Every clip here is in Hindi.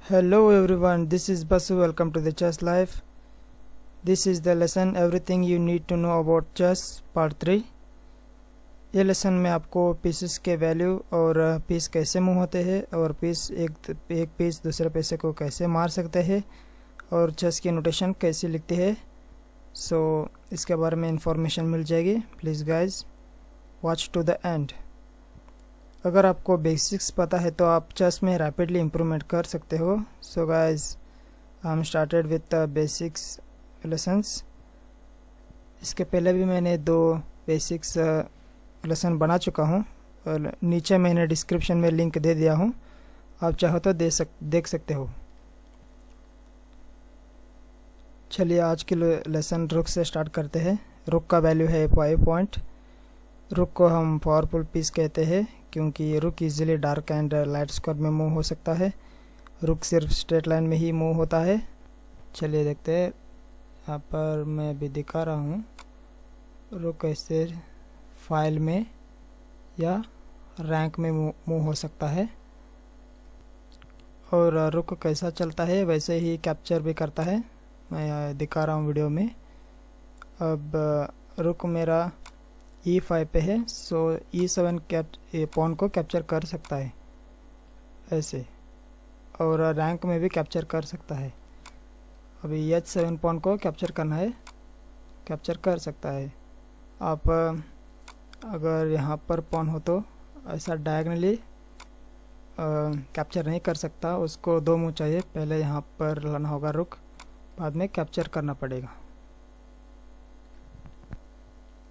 Hello everyone, this is Basu. Welcome to the Chess Life. This is the lesson Everything You Need to Know About Chess Part 3. ये लेसन में आपको पीसेस के वैल्यू और पीस कैसे मूव होते हैं और पीस एक पीस दूसरे पीसे को कैसे मार सकते हैं और चेस की नोटेशन कैसे लिखते हैं, इसके बारे में इंफॉर्मेशन मिल जाएगी. Please guys watch to the end. अगर आपको बेसिक्स पता है तो आप चेस में रैपिडली इम्प्रूवमेंट कर सकते हो. So guys I am started with basics lessons. इसके पहले भी मैंने 2 बेसिक्स लेसन बना चुका हूँ और नीचे मैंने डिस्क्रिप्शन में लिंक दे दिया हूँ, आप चाहो तो देख सकते हो. चलिए आज की लेसन रुक से स्टार्ट करते हैं. रुक का वैल्यू है 5 पॉइंट. रुक को हम पावरफुल पीस कहते हैं क्योंकि रुक easily dark and light square में मूव हो सकता है. रुक सिर्फ स्ट्रेट लाइन में ही मूव होता है. चलिए देखते हैं. यहाँ पर मैं भी दिखा रहा हूँ. रुक ऐसे फाइल में या रैंक में मूव हो सकता है और रुक कैसा चलता है वैसे ही कैप्चर भी करता है. मैं दिखा रहा हूँ वीडियो में. अब रुक मेरा E5 पे है, सो E7 पॉन को कैप्चर कर सकता है ऐसे, और रैंक में भी कैप्चर कर सकता है. अभी H7 पॉन को कैप्चर करना है, कैप्चर कर सकता है. आप अगर यहाँ पर पॉन हो तो ऐसा डायगनली कैप्चर नहीं कर सकता, उसको 2 मूव चाहिए. पहले यहाँ पर लाना होगा रुक, बाद में कैप्चर करना पड़ेगा.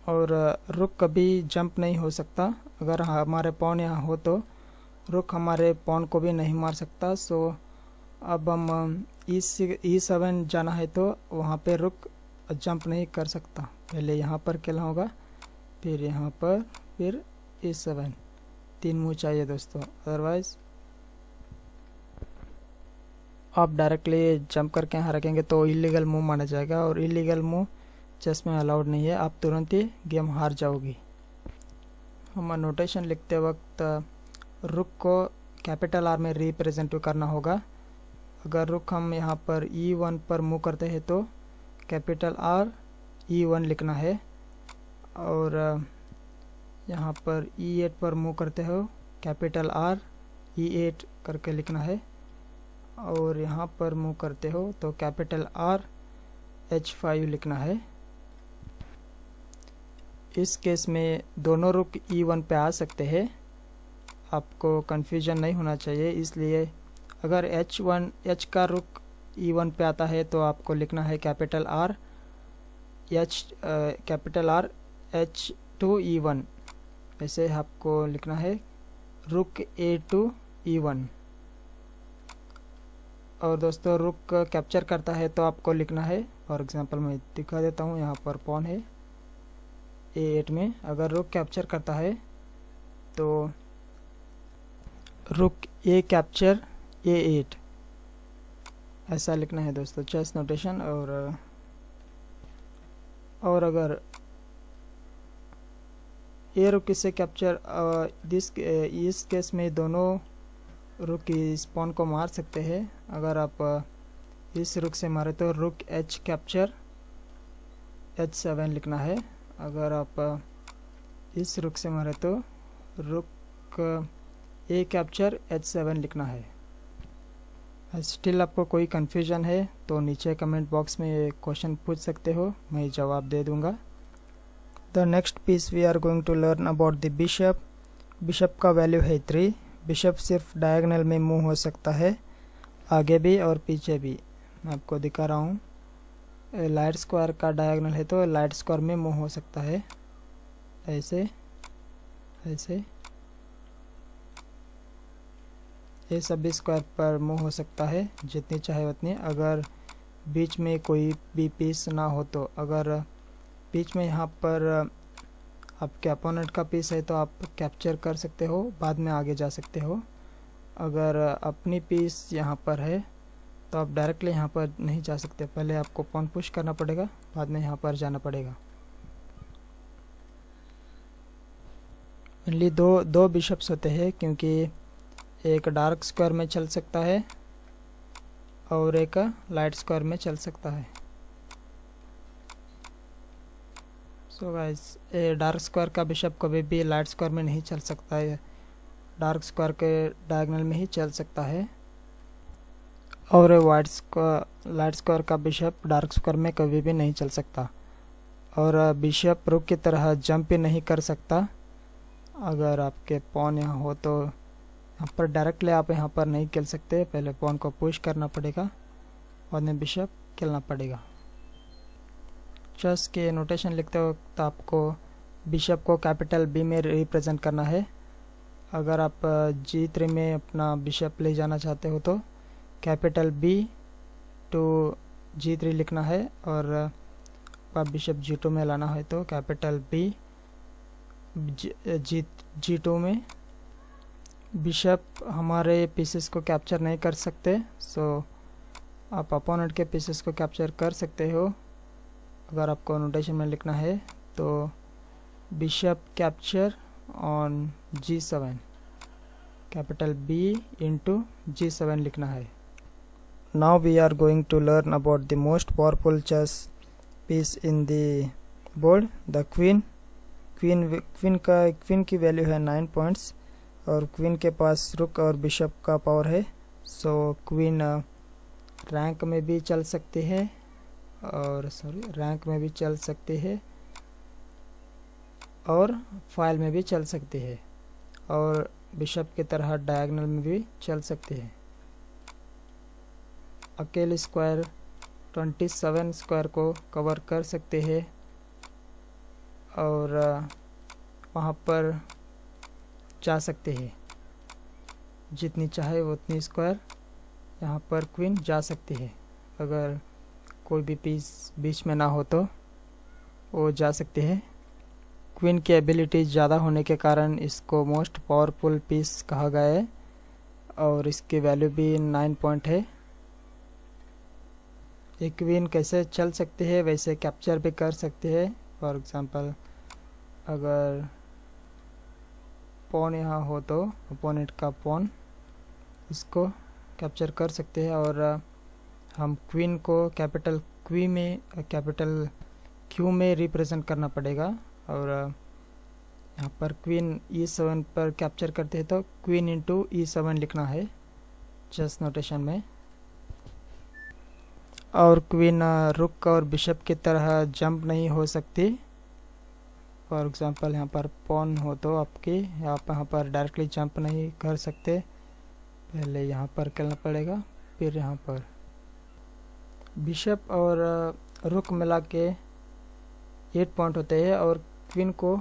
और रुक कभी जंप नहीं हो सकता. अगर हमारे पॉन यहाँ हो तो रुक हमारे पॉन को भी नहीं मार सकता. सो अब हम E7 जाना है तो वहाँ पे रुक जंप नहीं कर सकता. पहले यहाँ पर खेलना होगा, फिर यहाँ पर, फिर E7. 3 मूव चाहिए दोस्तों, अदरवाइज आप डायरेक्टली जंप करके यहाँ रखेंगे तो इलीगल मूव माना जाएगा और इलीगल मूव चेस में अलाउड नहीं है. आप तुरंत ही गेम हार जाओगी. हम नोटेशन लिखते वक्त रुक को कैपिटल आर में रिप्रेजेंट करना होगा. अगर रुक हम यहाँ पर E1 पर मूव करते हैं तो कैपिटल आर E1 लिखना है, और यहाँ पर E8 पर मूव करते हो कैपिटल आर E8 करके लिखना है, और यहाँ पर मूव करते हो तो कैपिटल आर H5 लिखना है. इस केस में दोनों रुक E1 पे आ सकते हैं, आपको कन्फ्यूजन नहीं होना चाहिए. इसलिए अगर H का रुक E1 पे आता है तो आपको लिखना है कैपिटल आर H2 E1. ऐसे आपको लिखना है रुक A2 E1. और दोस्तों रुक कैप्चर करता है तो आपको लिखना है, फॉर एग्जांपल मैं दिखा देता हूँ. यहाँ पर पॉन है A8 में. अगर रुक कैप्चर करता है तो रुक A कैप्चर A8 ऐसा लिखना है दोस्तों, चेस नोटेशन. और अगर ये रुक इसे कैप्चर इस केस में दोनों रुक इस पॉन को मार सकते हैं. अगर आप इस रुक से मारे तो रुक H कैप्चर H7 लिखना है. अगर आप इस रुक से मारे तो रुक A कैप्चर H7 लिखना है. स्टिल आपको कोई कन्फ्यूजन है तो नीचे कमेंट बॉक्स में क्वेश्चन पूछ सकते हो, मैं जवाब दे दूंगा. The next piece we are going to learn about the bishop. Bishop का वैल्यू है 3. बिशप सिर्फ डायगोनल में मूव हो सकता है, आगे भी और पीछे भी. मैं आपको दिखा रहा हूँ. लाइट स्क्वायर का डायगोनल है तो लाइट स्क्वायर में मूव हो सकता है, ऐसे ऐसे. ये सभी स्क्वायर पर मूव हो सकता है, जितनी चाहे उतनी. अगर बीच में कोई भी पीस ना हो तो, अगर बीच में यहाँ पर आपके अपोनेंट का पीस है तो आप कैप्चर कर सकते हो, बाद में आगे जा सकते हो. अगर अपनी पीस यहाँ पर है तो आप डायरेक्टली यहाँ पर नहीं जा सकते, पहले आपको पॉन पुश करना पड़ेगा, बाद में यहाँ पर जाना पड़ेगा. मेनली दो बिशप्स होते हैं क्योंकि एक डार्क स्क्वायर में चल सकता है और एक लाइट स्क्वायर में चल सकता है। सो गाइस, डार्क स्क्वायर का बिशप कभी भी लाइट स्क्वायर में नहीं चल सकता है, डार्क स्क्वायर के डायगोनल में ही चल सकता है। और लाइट स्क्वायर का बिशप डार्क स्क्वायर में कभी भी नहीं चल सकता। और बिशप रुक की तरह जंप भी नहीं कर सकता। अगर आपके पॉन यहाँ हो तो यहाँ पर डायरेक्टली आप यहाँ पर नहीं खेल सकते, पहले पॉन को पुश करना पड़ेगा, बाद में बिशप खेलना पड़ेगा। चेस के नोटेशन लिखते वक्त आपको बिशप को कैपिटल बी में रिप्रेजेंट करना है। अगर आप G3 में अपना बिशप ले जाना चाहते हो तो कैपिटल बी टू G3 लिखना है, और आप बिशप G2 में लाना है तो कैपिटल बी G2 में। बिशप हमारे पीसेस को कैप्चर नहीं कर सकते, सो आप अपोनेंट के पीसेस को कैप्चर कर सकते हो। अगर आपको नोटेशन में लिखना है तो bishop capture on G7, capital B into G7 लिखना है। Now we are going to learn about the most powerful chess piece in the board, the queen. Queen की वैल्यू है 9 पॉइंट्स, और क्वीन के पास रुक और बिशप का पावर है। सो क्वीन रैंक में भी चल सकती है, और रैंक में भी चल सकती है, और फाइल में भी चल सकती है, और बिशप की तरह डायगोनल में भी चल सकती है। अकेले स्क्वायर 27 स्क्वायर को कवर कर सकते हैं, और वहाँ पर जा सकते हैं। जितनी चाहे उतनी स्क्वायर यहाँ पर क्वीन जा सकती है। अगर कोई भी पीस बीच में ना हो तो वो जा सकती है। क्वीन की एबिलिटी ज़्यादा होने के कारण इसको मोस्ट पावरफुल पीस कहा गया है, और इसकी वैल्यू भी 9 पॉइंट है। ये क्वीन कैसे चल सकती है वैसे कैप्चर भी कर सकती है। फॉर एग्जांपल, अगर पॉन यहाँ हो तो अपोनेंट का पॉन इसको कैप्चर कर सकते हैं, और हम क्वीन को कैपिटल क्यू में रिप्रेजेंट करना पड़ेगा। और यहाँ पर क्वीन E7 पर कैप्चर करते हैं तो क्वीन इंटू E7 लिखना है चेस नोटेशन में। और क्वीन रुक और बिशप की तरह जंप नहीं हो सकती। फॉर एग्जांपल, यहाँ पर पॉन हो तो आपकी आप यहाँ पर डायरेक्टली जंप नहीं कर सकते, पहले यहाँ पर करना पड़ेगा, फिर यहाँ पर। बिशप और रुक मिला के 8 पॉइंट होते हैं, और क्वीन को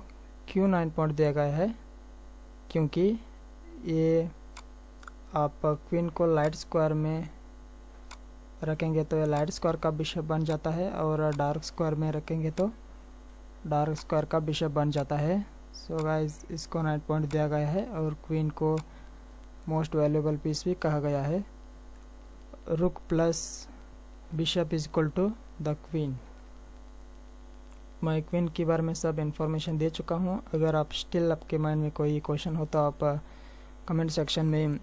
क्यों 9 पॉइंट दिया गया है, क्योंकि ये आप क्वीन को लाइट स्क्वायर में रखेंगे तो ये लाइट स्क्वायर का बिशप बन जाता है, और डार्क स्क्वायर में रखेंगे तो डार्क स्क्वायर का बिशप बन जाता है। सो गाइस, इसको 9 पॉइंट दिया गया है, और क्वीन को मोस्ट वैल्यूएबल पीस भी कहा गया है। Rook plus bishop is equal to the queen. मैं क्वीन के बारे में सब इन्फॉर्मेशन दे चुका हूँ। अगर आप स्टिल आपके माइंड में कोई क्वेश्चन हो तो आप कमेंट सेक्शन में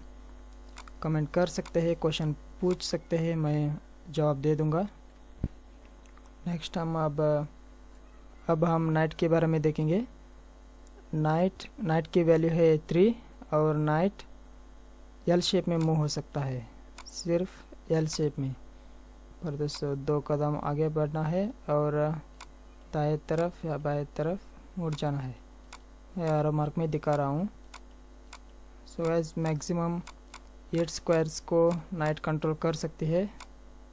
कमेंट कर सकते हैं, क्वेश्चन पूछ सकते हैं, मैं जवाब दे दूँगा। नेक्स्ट हम अब हम नाइट के बारे में देखेंगे। नाइट की वैल्यू है 3, और नाइट एल शेप में मूव हो सकता है, सिर्फ एल शेप में। पर दोस्तों 2 कदम आगे बढ़ना है, और दाएं तरफ या बाएं तरफ मुड़ जाना है। मैं एरो मार्क में दिखा रहा हूँ। सो गाइस, मैक्सिमम 8 स्क्वायर्स को नाइट कंट्रोल कर सकती है।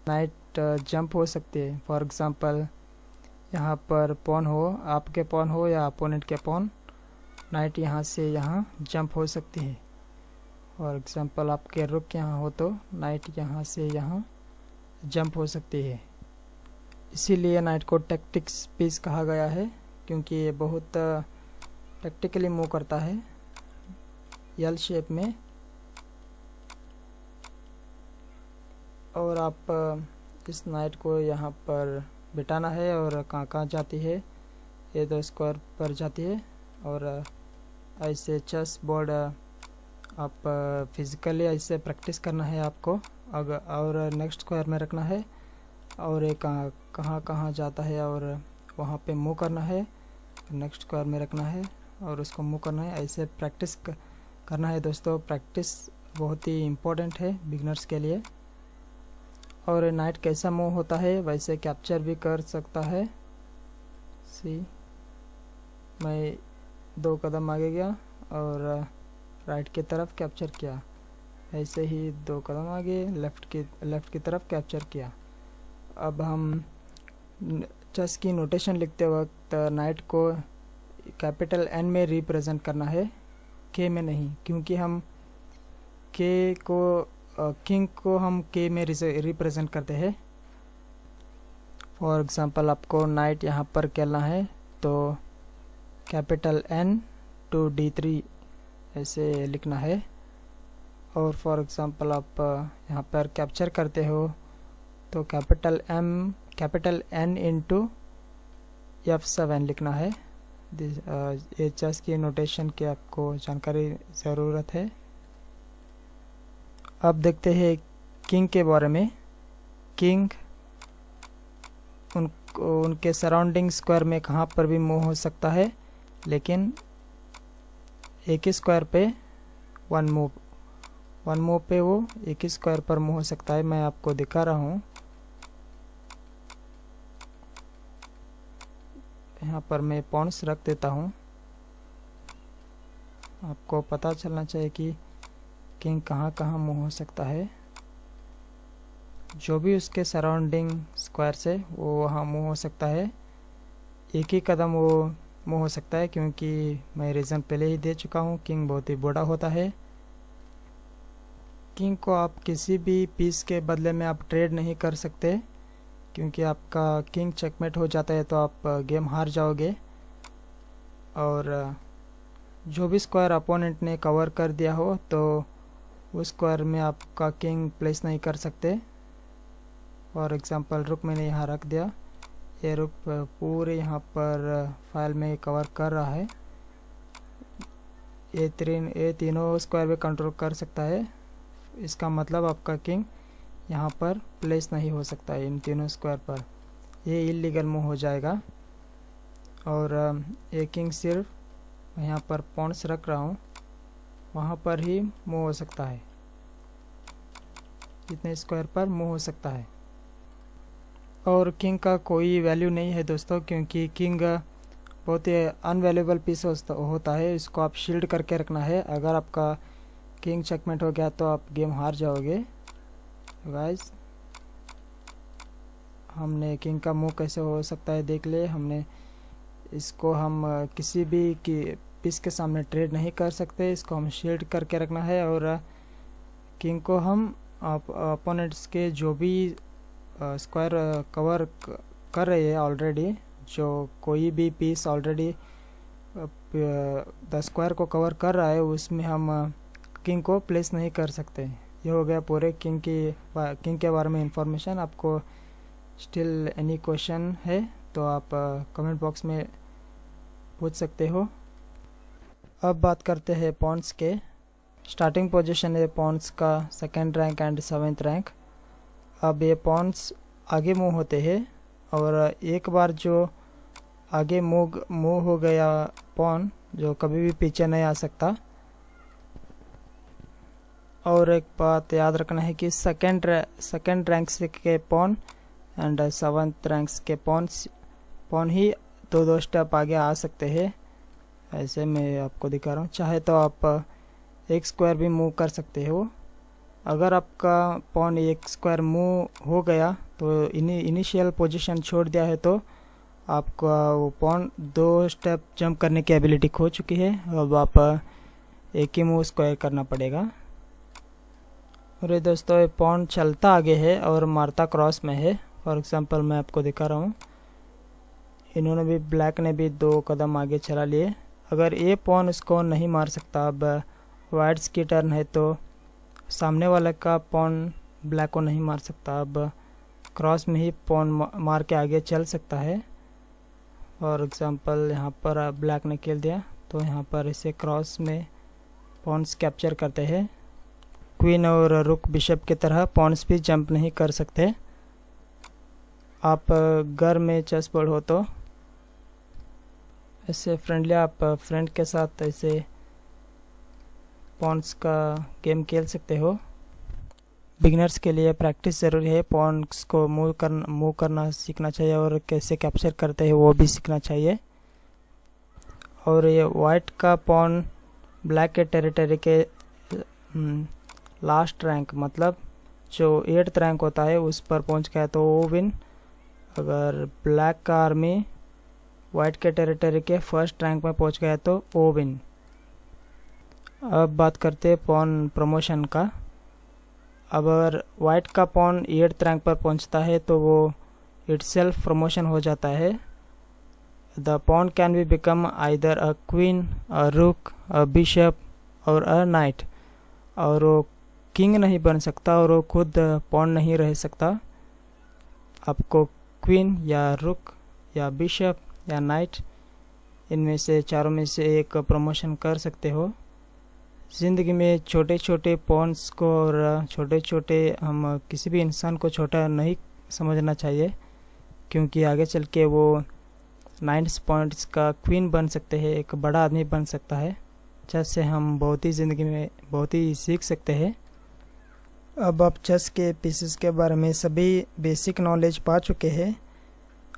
नाइट जंप हो सकती है। फॉर एग्जांपल, यहाँ पर पॉन हो, आपके पॉन हो या अपोनेंट के पॉन, नाइट यहाँ से यहाँ जंप हो सकती है। फॉर एग्जांपल, आपके रुक यहाँ हो तो नाइट यहाँ से यहाँ जंप हो सकती है। इसीलिए नाइट को टैक्टिक्स पीस कहा गया है, क्योंकि ये बहुत टैक्टिकली मूव करता है एल शेप में। और आप इस नाइट को यहाँ पर बिठाना है, और कहाँ जाती है, ये 2 स्क्वायर पर जाती है। और ऐसे चेस बोर्ड आप फिजिकली ऐसे प्रैक्टिस करना है आपको, अगर और नेक्स्ट स्क्वायर में रखना है, और एक कहाँ कहाँ जाता है और वहाँ पे मूव करना है, नेक्स्ट स्क्वायर में रखना है और उसको मूव करना है। ऐसे प्रैक्टिस करना है दोस्तों। प्रैक्टिस बहुत ही इम्पोर्टेंट है बिगनर्स के लिए। और नाइट कैसा मूव होता है वैसे कैप्चर भी कर सकता है। सी, मैं 2 कदम आगे गया और राइट की तरफ कैप्चर किया, ऐसे ही 2 कदम आगे लेफ़्ट की तरफ कैप्चर किया। अब हम चेस की नोटेशन लिखते वक्त नाइट को कैपिटल N में रिप्रेजेंट करना है, K में नहीं, क्योंकि हम K को किंग को हम K में रिप्रेजेंट करते हैं। फॉर एग्जांपल आपको नाइट यहाँ पर खेलना है तो कैपिटल N to D3 ऐसे लिखना है। और फॉर एग्जांपल आप यहाँ पर कैप्चर करते हो तो कैपिटल N इंटू F7 लिखना है। ये चेस की नोटेशन की आपको जानकारी ज़रूरत है। अब देखते हैं किंग के बारे में। किंग उनके सराउंडिंग स्क्वायर में कहाँ पर भी मूव हो सकता है, लेकिन एक ही स्क्वायर पे वन मूव पे वो एक ही स्क्वायर पर मूव हो सकता है। मैं आपको दिखा रहा हूँ। यहाँ पर मैं पॉन्स रख देता हूँ। आपको पता चलना चाहिए कि किंग कहाँ कहाँ मूव हो सकता है। जो भी उसके सराउंडिंग स्क्वायर से वो वहाँ मूव हो सकता है। एक ही कदम वो मूव हो सकता है, क्योंकि मैं रीज़न पहले ही दे चुका हूँ। किंग बहुत ही बड़ा होता है। किंग को आप किसी भी पीस के बदले में आप ट्रेड नहीं कर सकते, क्योंकि आपका किंग चेकमेट हो जाता है तो आप गेम हार जाओगे। और जो भी स्क्वायर अपोनेंट ने कवर कर दिया हो तो उस स्क्वायर में आपका किंग प्लेस नहीं कर सकते। फॉर एग्जांपल रुक मैंने यहाँ रख दिया, ये रुक पूरे यहाँ पर फाइल में कवर कर रहा है। ये तीनों स्क्वायर में कंट्रोल कर सकता है। इसका मतलब आपका किंग यहाँ पर प्लेस नहीं हो सकता है इन तीनों स्क्वायर पर, ये इलीगल मूव हो जाएगा। और ये किंग सिर्फ मैं यहाँ पर पॉन्स रख रहा हूँ, वहाँ पर ही मूव हो सकता है, इतने स्क्वायर पर मूव हो सकता है। और किंग का कोई वैल्यू नहीं है दोस्तों, क्योंकि किंग बहुत ही अनवैल्यूएबल पीस होता है। इसको आप शील्ड करके रखना है। अगर आपका किंग चेकमेट हो गया तो आप गेम हार जाओगे। गाइस, हमने किंग का मूव कैसे हो सकता है देख ले। हमने इसको हम किसी भी पीस के सामने ट्रेड नहीं कर सकते। इसको हम शील्ड करके रखना है। और किंग को हम अपोनेंट्स के जो भी स्क्वायर कवर कर रहे हैं ऑलरेडी, जो कोई भी पीस ऑलरेडी 10 स्क्वायर को कवर कर रहा है, उसमें हम किंग को प्लेस नहीं कर सकते। ये हो गया पूरे किंग के बारे में इंफॉर्मेशन। आपको स्टिल एनी क्वेश्चन है तो आप कमेंट बॉक्स में पूछ सकते हो। अब बात करते हैं पॉन्स के। स्टार्टिंग पोजीशन है पॉन्स का 2nd rank and 7th rank. अब ये पॉन्स आगे मूव होते हैं, और एक बार जो आगे मूव हो गया पॉन, जो कभी भी पीछे नहीं आ सकता। और एक बात याद रखना है कि सेकंड रैंक से के पॉन एंड 7th रैंक्स के पॉन ही 2 स्टेप आगे आ सकते हैं। ऐसे मैं आपको दिखा रहा हूँ। चाहे तो आप एक स्क्वायर भी मूव कर सकते हो। अगर आपका पॉन एक स्क्वायर मूव हो गया तो इनिशियल पोजीशन छोड़ दिया है तो आपका वो पॉन 2 स्टेप जंप करने की एबिलिटी खो चुकी है। अब आप एक ही मूव स्क्वायर करना पड़ेगा। और ये दोस्तों, ये पॉन चलता आगे है और मारता क्रॉस में है। फॉर एग्जांपल मैं आपको दिखा रहा हूँ। इन्होंने भी, ब्लैक ने भी 2 कदम आगे चला लिए। अगर ये पॉन उसको नहीं मार सकता, अब वाइट्स की टर्न है तो सामने वाले का पॉन ब्लैक को नहीं मार सकता। अब क्रॉस में ही पॉन मार के आगे चल सकता है। फॉर एग्जांपल यहाँ पर ब्लैक ने खेल दिया तो यहाँ पर इसे क्रॉस में पॉन्स कैप्चर करते हैं। क्वीन और रुक बिशप की तरह पॉन्स भी जंप नहीं कर सकते। आप घर में चेस बोर्ड हो तो ऐसे फ्रेंडली आप फ्रेंड के साथ ऐसे पॉन्स का गेम खेल सकते हो। बिगिनर्स के लिए प्रैक्टिस ज़रूरी है। पॉन्स को मूव करना सीखना चाहिए और कैसे कैप्चर करते हैं वो भी सीखना चाहिए। और ये वाइट का पॉन ब्लैक के टेरिटरी के लास्ट रैंक मतलब जो 8th रैंक होता है उस पर पहुंच गया तो वो विन। अगर ब्लैक का आर्मी वाइट के टेरिटरी के फर्स्ट रैंक में पहुंच गया तो वो विन। अब बात करते हैं पॉन प्रमोशन का। अगर वाइट का पॉन 8th रैंक पर पहुंचता है तो वो इटसेल्फ प्रमोशन हो जाता है। The pawn can be become either a queen, a rook, a bishop और अ नाइट। और वो किंग नहीं बन सकता और वो खुद पॉन नहीं रह सकता। आपको क्वीन या रुक या बिशप या नाइट इनमें से चारों में से एक प्रमोशन कर सकते हो। ज़िंदगी में छोटे छोटे पॉन्स को और छोटे छोटे हम किसी भी इंसान को छोटा नहीं समझना चाहिए, क्योंकि आगे चल के वो 9 पॉइंट्स का क्वीन बन सकते हैं, एक बड़ा आदमी बन सकता है। चेस से हम बहुत ही ज़िंदगी में बहुत ही सीख सकते हैं। अब आप चेस के पीसेस के बारे में सभी बेसिक नॉलेज पा चुके हैं।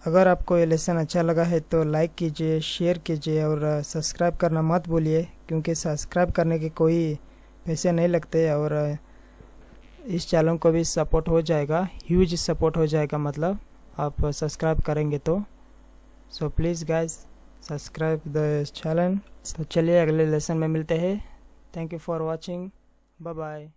अगर आपको ये लेसन अच्छा लगा है तो लाइक कीजिए, शेयर कीजिए और सब्सक्राइब करना मत भूलिए, क्योंकि सब्सक्राइब करने के कोई पैसे नहीं लगते और इस चैनल को भी सपोर्ट हो जाएगा, ह्यूज सपोर्ट हो जाएगा मतलब आप सब्सक्राइब करेंगे तो। So please guys subscribe the channel. तो चलिए अगले लेसन में मिलते हैं। Thank you for watching. Bye bye.